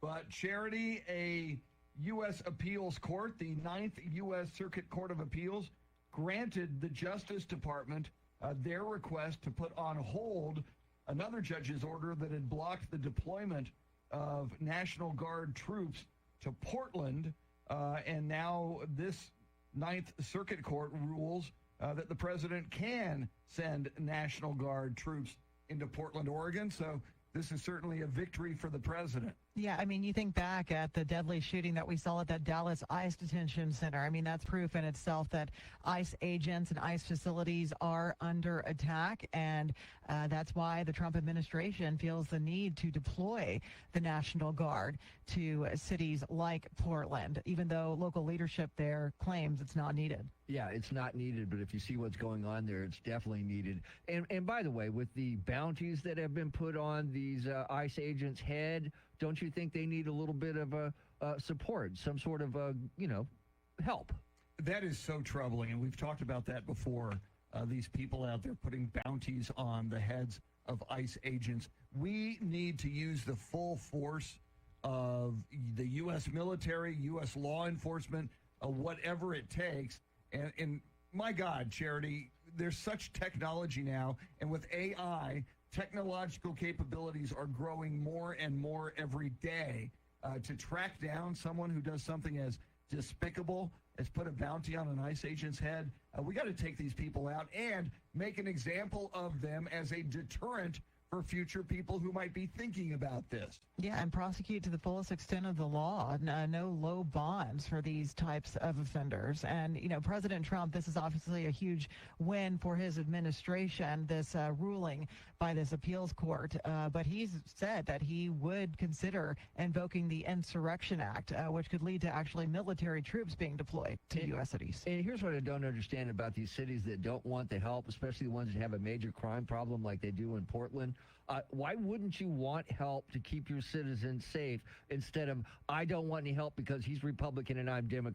But Charity, a U.S. appeals court, the Ninth U.S. Circuit Court of Appeals, granted the Justice Department their request to put on hold another judge's order that had blocked the deployment of National Guard troops to Portland. And now this Ninth Circuit Court rules that the president can send National Guard troops into Portland, Oregon. So this is certainly a victory for the president. Yeah, I mean, you think back at the deadly shooting that we saw at that Dallas ICE detention center. I mean, that's proof in itself that ICE agents and ICE facilities are under attack. And that's why the Trump administration feels the need to deploy the National Guard to cities like Portland, even though local leadership there claims it's not needed. Yeah, it's not needed, but if you see what's going on there, it's definitely needed. And by the way, with the bounties that have been put on these ICE agents' head, don't you think they need a little bit of support, some sort of, help? That is so troubling, and we've talked about that before. These people out there putting bounties on the heads of ICE agents. We need to use the full force of the U.S. military, U.S. law enforcement, whatever it takes. And my God, Charity, there's such technology now, and with AI, technological capabilities are growing more and more every day. To track down someone who does something as despicable as put a bounty on an ICE agent's head, we got to take these people out and make an example of them as a deterrent for future people who might be thinking about this. Yeah, and prosecute to the fullest extent of the law. No low bonds for these types of offenders. And, President Trump, this is obviously a huge win for his administration, this ruling by this appeals court. But he's said that he would consider invoking the Insurrection Act, which could lead to actually military troops being deployed to U.S. cities. And here's what I don't understand about these cities that don't want the help, especially the ones that have a major crime problem like they do in Portland. Why wouldn't you want help to keep your citizens safe instead of, I don't want any help because he's Republican and I'm Democrat?